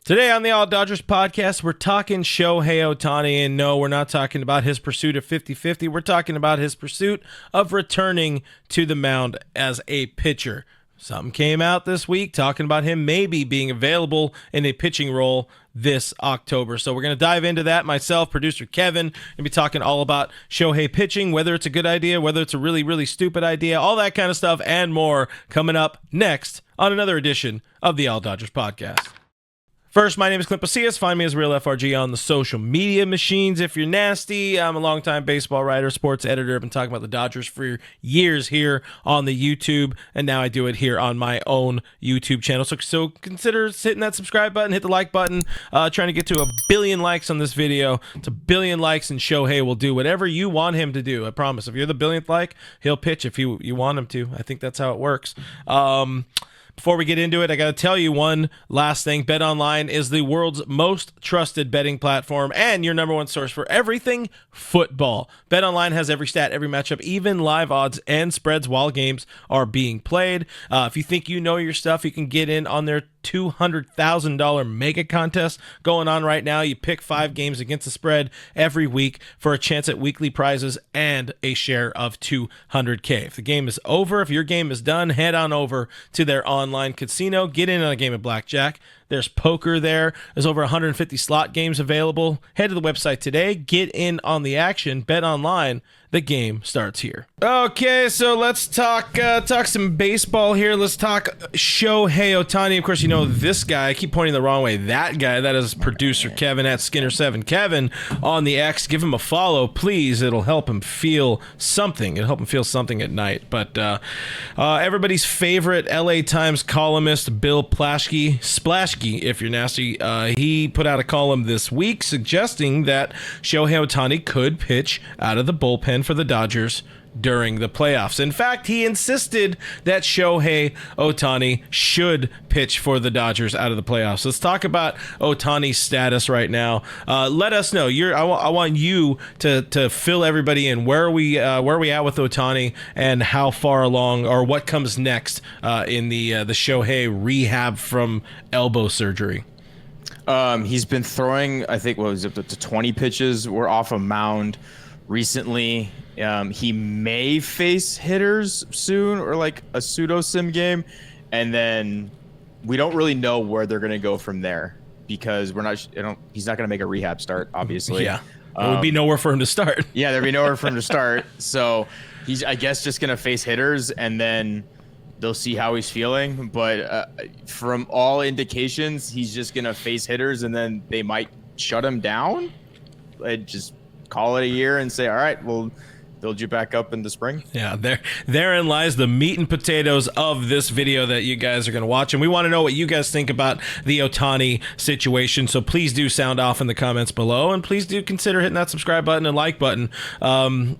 Today on the All Dodgers podcast, we're talking Shohei Ohtani, and no, we're not talking about his pursuit of 50-50. We're talking about his pursuit of returning to the mound as a pitcher. Something came out this week talking about him maybe being available in a pitching role this October. So we're going to dive into that. Myself, producer Kevin, going to be talking all about Shohei pitching, whether it's a good idea, whether it's a really, really stupid idea, all that kind of stuff and more coming up next on another edition of the All Dodgers podcast. First, my name is Clint Pasillas. Find me as Real FRG on the social media machines if you're nasty. I'm a longtime baseball writer, sports editor. I've been talking about the Dodgers for years here on the YouTube, and now I do it here on my own YouTube channel. So consider hitting that subscribe button, hit the like button. Trying to get to 1 billion likes on this video. It's 1 billion likes, and Shohei will do whatever you want him to do. I promise. If you're the 1 billionth like, he'll pitch if you want him to. I think that's how it works. Before we get into it, I got to tell you one last thing. BetOnline is the world's most trusted betting platform and your number one source for everything football. BetOnline has every stat, every matchup, even live odds and spreads while games are being played. If you think you know your stuff, you can get in on their $200,000 mega contest going on right now. You pick 5 games against the spread every week for a chance at weekly prizes and a share of $200K. If the game is over, if your game is done, head on over to their online casino. Get in on a game of blackjack. There's poker there. There's over 150 slot games available. Head to the website today. Get in on the action. Bet online. The game starts here. Okay, so let's talk some baseball here. Let's talk Shohei Ohtani. Of course, you know this guy. I keep pointing the wrong way. That guy, that is producer Kevin at Skinner7. Kevin on the X. Give him a follow, please. It'll help him feel something. It'll help him feel something at night. But everybody's favorite LA Times columnist, Bill Plaschke, if you're nasty, he put out a column this week suggesting that Shohei Ohtani could pitch out of the bullpen for the Dodgers during the playoffs. In fact, he insisted that Shohei Ohtani should pitch for the Dodgers out of the playoffs. Let's talk about Ohtani's status right now. Let us know. I want you to fill everybody in. Where are we at with Ohtani and how far along or what comes next in the Shohei rehab from elbow surgery? He's been throwing, I think, what was it, to 20 pitches. We're off a mound recently. He may face hitters soon or like a pseudo sim game, and then we don't really know where they're going to go from there because he's not going to make a rehab start, obviously. Yeah, there would be nowhere for him to start. Yeah, there'd be nowhere for him to start. So he's, I guess, just going to face hitters, and then they'll see how he's feeling. But from all indications, he's just going to face hitters, and then they might shut him down. Just call it a year and say, all right, we'll build you back up in the spring. Yeah, therein lies the meat and potatoes of this video that you guys are going to watch. And we want to know what you guys think about the Ohtani situation. So please do sound off in the comments below. And please do consider hitting that subscribe button and like button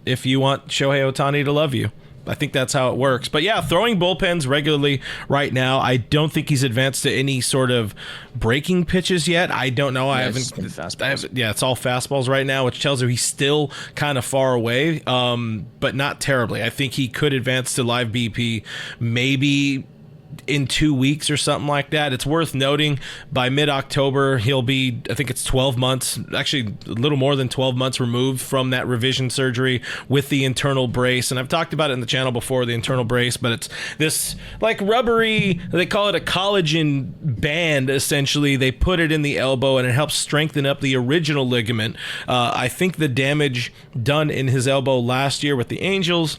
if you want Shohei Ohtani to love you. I think that's how it works. But yeah, throwing bullpens regularly right now. I don't think he's advanced to any sort of breaking pitches yet. I don't know. Yeah, it's all fastballs right now, which tells you he's still kind of far away, but not terribly. I think he could advance to live BP maybe in 2 weeks or something like that. It's worth noting by mid-October he'll be, I think it's 12 months, actually a little more than 12 months removed from that revision surgery with the internal brace. And I've talked about it in the channel before, the internal brace, but it's this like rubbery, they call it a collagen band essentially. They put it in the elbow and it helps strengthen up the original ligament. I think the damage done in his elbow last year with the Angels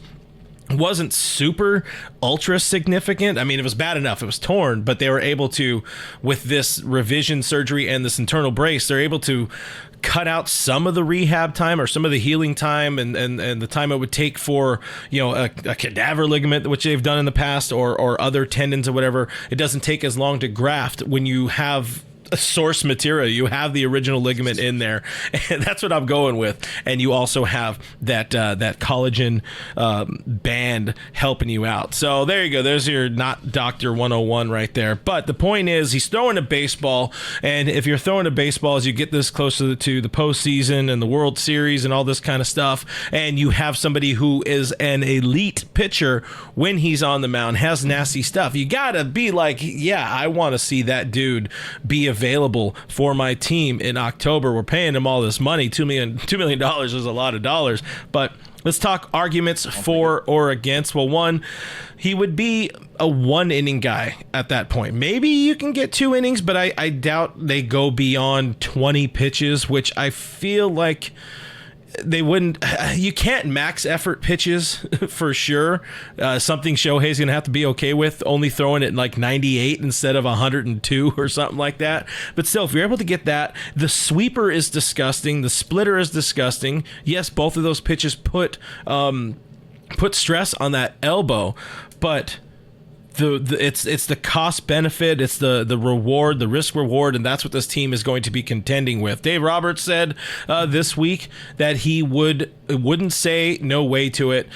wasn't super ultra significant. I mean, it was bad enough. It was torn, but they were able to, with this revision surgery and this internal brace, they're able to cut out some of the rehab time or some of the healing time and the time it would take for, you know, a cadaver ligament, which they've done in the past, or other tendons or whatever. It doesn't take as long to graft when you have source material. You have the original ligament in there, and that's what I'm going with. And you also have that collagen band helping you out. So there you go. There's your not Doctor 101 right there. But the point is, he's throwing a baseball, and if you're throwing a baseball as you get this closer to the postseason and the World Series and all this kind of stuff, and you have somebody who is an elite pitcher when he's on the mound, has nasty stuff, you gotta be like, yeah, I want to see that dude be available available for my team in October. We're paying him all this money. $2 million is a lot of dollars. But let's talk arguments for or against. Well, one, he would be a 1-inning guy at that point. Maybe you can get 2 innings, but I doubt they go beyond 20 pitches, which I feel like they wouldn't. You can't max effort pitches for sure. Something Shohei's going to have to be okay with, only throwing it like 98 instead of 102 or something like that. But still, if you're able to get that, the sweeper is disgusting. The splitter is disgusting. Yes, both of those pitches put stress on that elbow, but it's the cost benefit, it's the reward, the risk reward, and that's what this team is going to be contending with. Dave Roberts said this week that he wouldn't say no way to it.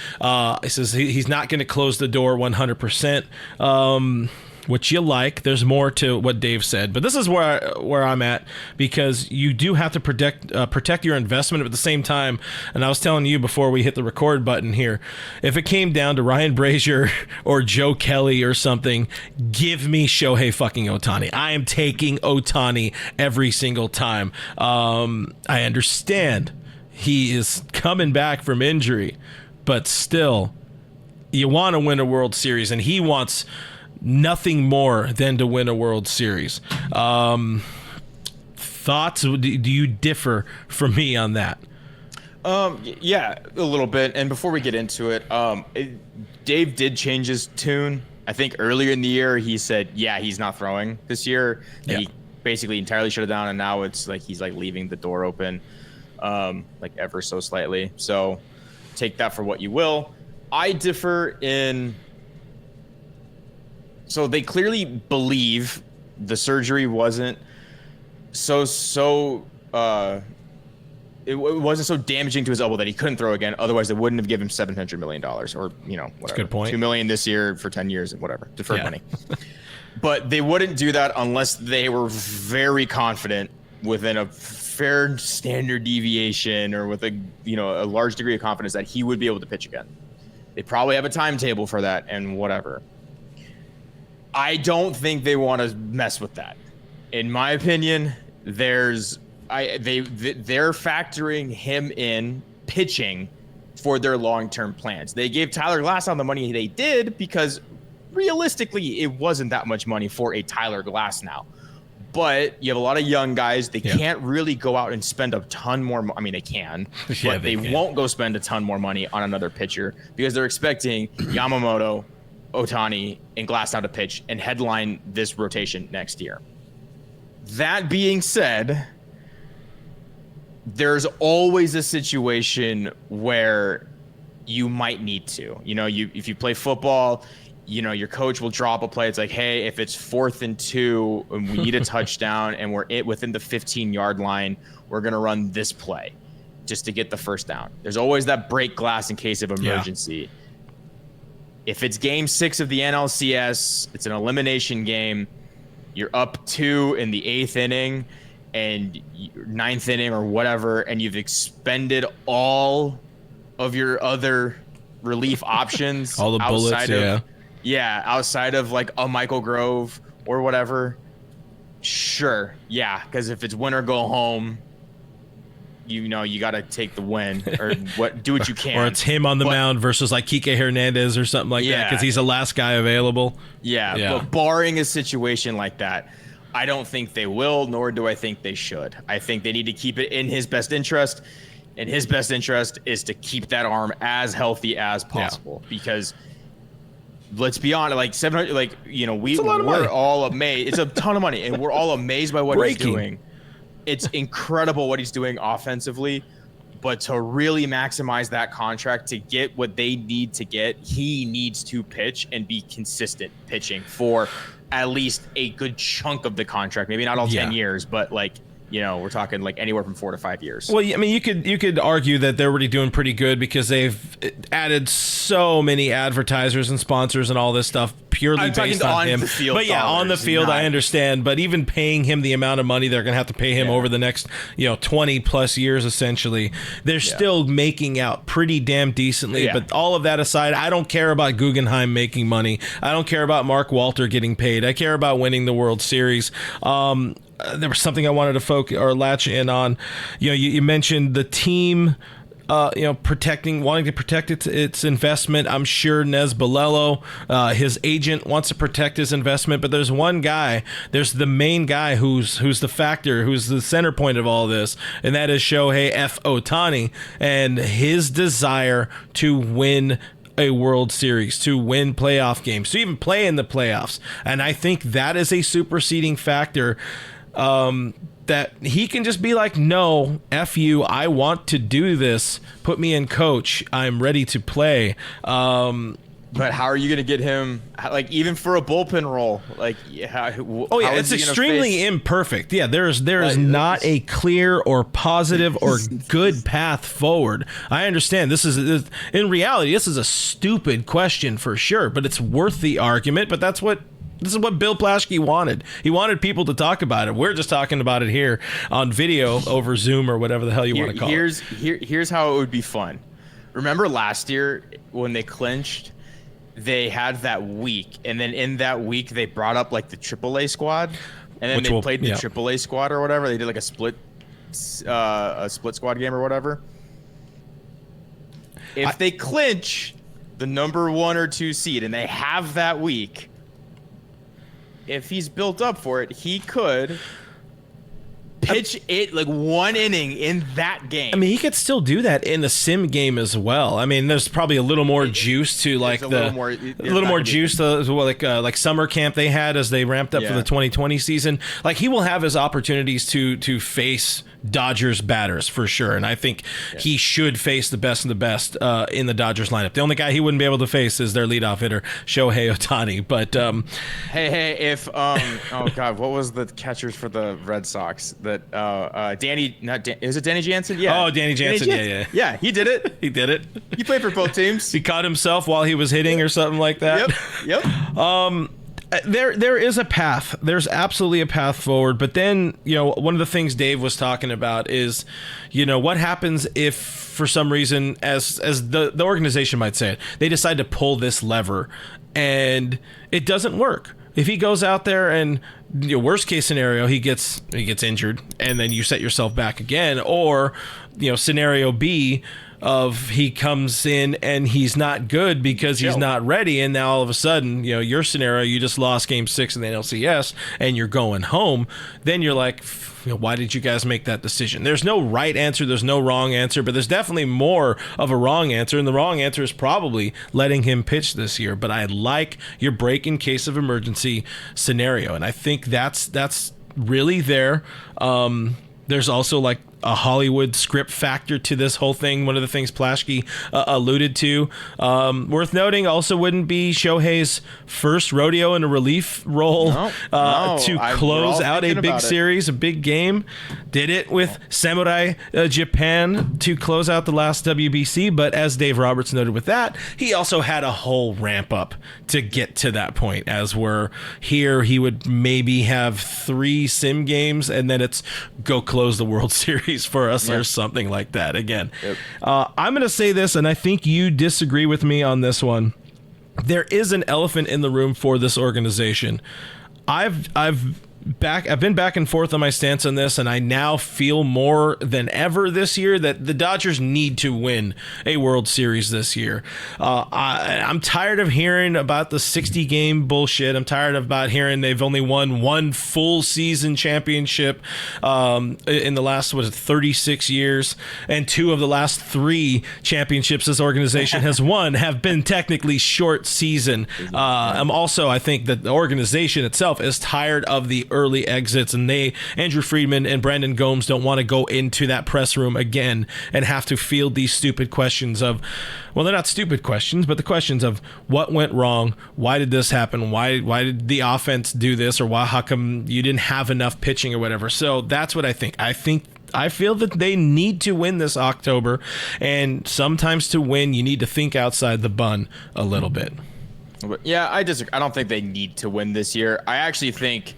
He says he's not going to close the door 100%. Which you like. There's more to what Dave said, but this is where I'm at, because you do have to protect your investment at the same time. And I was telling you before we hit the record button here, if it came down to Ryan Brazier or Joe Kelly or something, give me Shohei fucking Ohtani. I am taking Ohtani every single time. I understand he is coming back from injury, but still, you want to win a World Series, and he wants nothing more than to win a World Series. Thoughts? Do you differ from me on that? Yeah, a little bit. And before we get into it, Dave did change his tune. I think earlier in the year he said, yeah, he's not throwing this year. Yeah. He basically entirely shut it down, and now it's like he's like leaving the door open, like ever so slightly. So take that for what you will. I differ in... So they clearly believe the surgery wasn't it wasn't so damaging to his elbow that he couldn't throw again. Otherwise, they wouldn't have given him $700 million, or whatever. That's a good point. $2 million this year for 10 years and whatever, deferred money. But they wouldn't do that unless they were very confident within a fair standard deviation, or with a large degree of confidence that he would be able to pitch again. They probably have a timetable for that and whatever. I don't think they want to mess with that. In my opinion, they're factoring him in pitching for their long-term plans. They gave Tyler Glasnow the money they did because realistically, it wasn't that much money for a Tyler Glasnow. But you have a lot of young guys. They can't really go out and spend a ton more. I mean, they can, but they won't go spend a ton more money on another pitcher because they're expecting Yamamoto, Ohtani, and Glasnow to pitch and headline this rotation next year. That being said, there's always a situation where you might need to. If you play football, your coach will drop a play. It's like, hey, if it's 4th and 2 and we need a touchdown and we're within the 15-yard line, we're going to run this play just to get the first down. There's always that break glass in case of emergency. Yeah. If it's game 6 of the NLCS, it's an elimination game. You're up 2 in the 8th inning and 9th inning or whatever, and you've expended all of your other relief options. All the bullets, outside of like a Michael Grove or whatever. Sure, yeah, because if it's win or go home, you got to take the win or do what you can. Or it's him on the mound versus like Kike Hernandez or something like that because he's the last guy available. Yeah, but barring a situation like that, I don't think they will, nor do I think they should. I think they need to keep it in his best interest, and his best interest is to keep that arm as healthy as possible because let's be honest, like 700, like, we're all amazed. It's a ton of money, and we're all amazed by what he's doing. It's incredible what he's doing offensively, but to really maximize that contract, to get what they need to get, he needs to pitch and be consistent pitching for at least a good chunk of the contract. Maybe not all 10 years, but we're talking like anywhere from 4 to 5 years. Well, I mean, you could argue that they're already doing pretty good because they've added so many advertisers and sponsors and all this stuff purely based on him. But on the field, I understand. But even paying him the amount of money they're going to have to pay him over the next 20 plus years, essentially, they're still making out pretty damn decently. But all of that aside, I don't care about Guggenheim making money. I don't care about Mark Walter getting paid. I care about winning the World Series. there was something I wanted to focus or latch in on. You mentioned the team, wanting to protect its investment. I'm sure Nez Balello, his agent, wants to protect his investment, but there's one guy, there's the main guy who's the factor, who's the center point of all this, and that is Shohei Ohtani, and his desire to win a World Series, to win playoff games, to even play in the playoffs. And I think that is a superseding factor, that he can just be like, no, F you, I want to do this. Put me in, coach. I'm ready to play. But how are you going to get him, like, even for a bullpen role? Like, it's extremely imperfect. Yeah, there is not a clear or positive or good path forward. I understand in reality, this is a stupid question for sure, but it's worth the argument. But this is what Bill Plaschke wanted. He wanted people to talk about it. We're just talking about it here on video over Zoom or whatever the hell you want to call it. Here's how it would be fun. Remember last year when they clinched? They had that week, and then in that week they brought up like the AAA squad, and then they played the AAA squad or whatever. They did like a split squad game or whatever. If they clinch the number 1 or 2 seed and they have that week, if he's built up for it, he could pitch it like 1 inning in that game. I mean, he could still do that in the sim game as well. I mean, there's probably a little more juice to like a little more juice to like summer camp they had as they ramped up for the 2020 season. Like, he will have his opportunities to face Dodgers batters for sure, and I think he should face the best of the best in the Dodgers lineup. The only guy he wouldn't be able to face is their leadoff hitter, Shohei Ohtani. But if oh god, what was the catchers for the Red Sox? Is it Danny Jansen? Yeah. Oh, Danny Jansen. Yeah, he did it. He did it. He played for both teams. He caught himself while he was hitting or something like that. Yep. There is a path. There's absolutely a path forward. But then, one of the things Dave was talking about is, what happens if, for some reason, as the organization might say it, they decide to pull this lever and it doesn't work. If he goes out there and, worst case scenario, he gets injured, and then you set yourself back again, or scenario B of he comes in and he's not good because he's not ready, and now all of a sudden, your scenario, you just lost Game 6 in the NLCS and you're going home. Then you're like, why did you guys make that decision? There's no right answer, there's no wrong answer, but there's definitely more of a wrong answer, and the wrong answer is probably letting him pitch this year. But I like your break in case of emergency scenario, and I think that's really there. There's also like a Hollywood script factor to this whole thing. One of the things Plaschke alluded to. Worth noting, also wouldn't be Shohei's first rodeo in a relief role to close out a big series, a big game. Did it with Samurai Japan to close out the last WBC, but as Dave Roberts noted with that, he also had a whole ramp up to get to that point. As we're here, he would maybe have 3 sim games, and then it's go close the World Series for us or something like that again. I'm going to say this, and I think you disagree with me on this one. There is an elephant in the room for this organization. I've been back and forth on my stance on this, and I now feel more than ever this year that the Dodgers need to win a World Series this year. I'm tired of hearing about the 60-game bullshit. I'm tired about hearing they've only won 1 full season championship in the last 36 years, and 2 of the last 3 championships this organization has won have been technically short season. I think that the organization itself is tired of the early exits, and Andrew Friedman and Brandon Gomes don't want to go into that press room again and have to field these stupid questions of, well, they're not stupid questions, but the questions of what went wrong, why did this happen, why did the offense do this, or how come you didn't have enough pitching or whatever. So that's what I think. I feel that they need to win this October, and sometimes to win, you need to think outside the bun a little bit. Yeah, I disagree. I don't think they need to win this year. I actually think,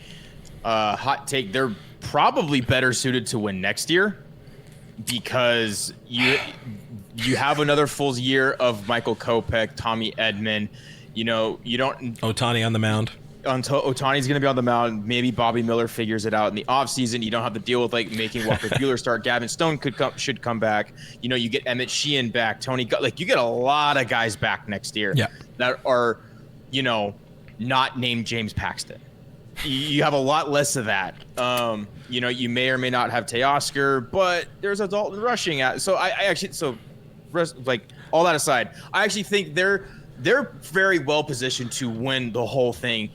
hot take, they're probably better suited to win next year, because you have another full year of Michael Kopech, Tommy Edman. You don't Ohtani on the mound. until Otani's going to be on the mound, maybe Bobby Miller figures it out in the offseason. You don't have to deal with like making Walker Buehler start. Gavin Stone should come back. You know, you get Emmett Sheehan back, Tony, like you get a lot of guys back next year that are, you know, not named James Paxton. You have a lot less of that. You know, you may or may not have Teoscar, but there's a Dalton rushing at. So I actually, like all that aside, I actually think they're very well positioned to win the whole thing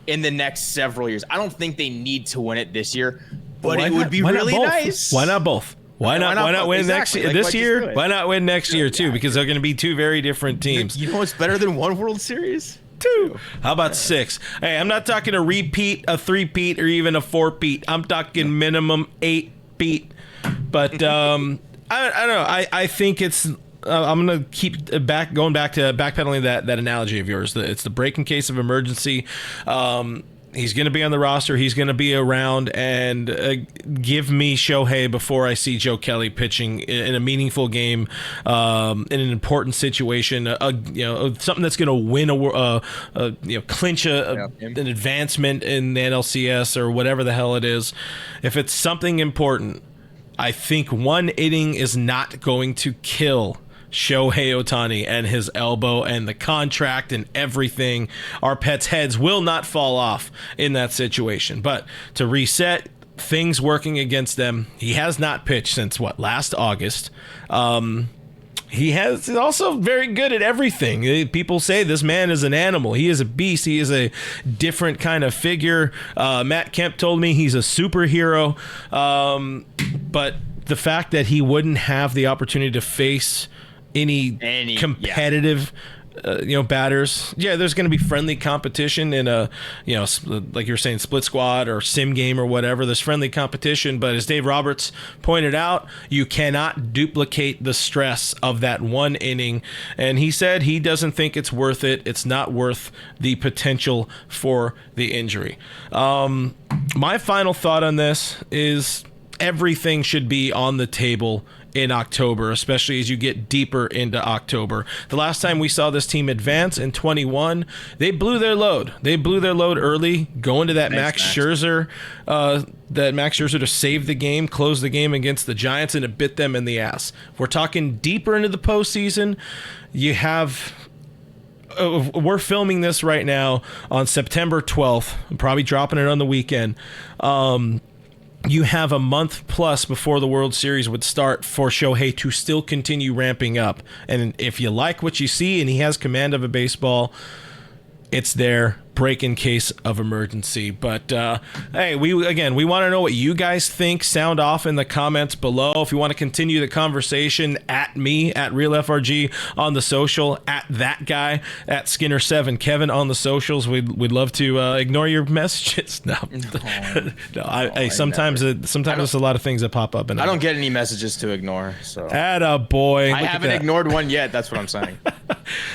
in the next several years. I don't think they need to win it this year, but it would be really nice. Why not both? Why not win next year? This year? Why not win next year too? Because they're going to be two very different teams. You know what's better than one World Series? Two. How about 6? Hey, I'm not talking a repeat, a 3-peat, or even a 4-peat. I'm talking minimum 8-peat. But I don't know. I think it's. I'm gonna keep going back to backpedaling that analogy of yours. It's the break in case of emergency. He's gonna be on the roster. He's gonna be around, and give me Shohei before I see Joe Kelly pitching in a meaningful game, in an important situation. Something that's gonna win clinch an advancement in the NLCS or whatever the hell it is. If it's something important, I think one inning is not going to kill Shohei Ohtani and his elbow and the contract and everything. Our pets' heads will not fall off in that situation. But to reset, things working against them, he has not pitched since last August. He's also very good at everything. People say this man is an animal. He is a beast. He is a different kind of figure. Matt Kemp told me he's a superhero. But the fact that he wouldn't have the opportunity to face any competitive batters. Yeah, there's going to be friendly competition in a, like you were saying, split squad or sim game or whatever. There's friendly competition, but as Dave Roberts pointed out, you cannot duplicate the stress of that one inning. And he said he doesn't think it's worth it. It's not worth the potential for the injury. My final thought on this is everything should be on the table in October, especially as you get deeper into October. The last time we saw this team advance in 21, they blew their load. They blew their load early, going to that Max Scherzer to save the game, close the game against the Giants, and it bit them in the ass. If we're talking deeper into the postseason, you have... we're filming this right now on September 12th. I'm probably dropping it on the weekend. You have a month plus before the World Series would start for Shohei to still continue ramping up. And if you like what you see and he has command of a baseball, it's there. Break in case of emergency. But hey, we want to know what you guys think. Sound off in the comments below. If you want to continue the conversation, at me at RealFRG on the social, at that guy at Skinner7Kevin on the socials. We'd love to ignore your messages. No, sometimes it's a lot of things that pop up, and I don't get any messages to ignore. So attaboy. I haven't ignored one yet. That's what I'm saying.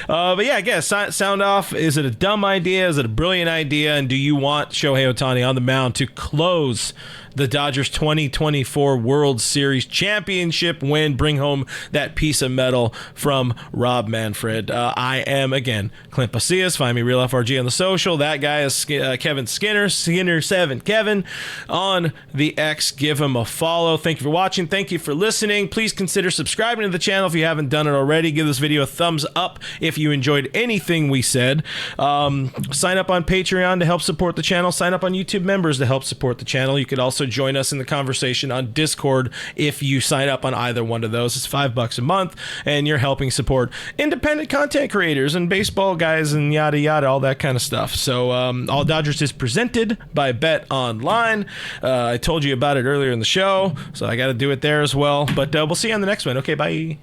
But yeah, I guess sound off. Is it a dumb idea? Is it a brilliant idea? And do you want Shohei Ohtani on the mound to close the Dodgers 2024 World Series championship win, bring home that piece of metal from Rob Manfred? I am, again, Clint Pasillas. Find me RealFRG on the social. That guy is Kevin Skinner, Skinner7Kevin on the X. Give him a follow. Thank you for watching. Thank you for listening. Please consider subscribing to the channel if you haven't done it already. Give this video a thumbs up if you enjoyed anything we said. Sign up on Patreon to help support the channel. Sign up on YouTube Members to help support the channel. You could also join us in the conversation on Discord if you sign up on either one of those. It's $5 a month, and you're helping support independent content creators and baseball guys and yada yada, all that kind of stuff. So All Dodgers is presented by Bet Online. I told you about it earlier in the show, so I got to do it there as well. But we'll see you on the next one. Okay, bye.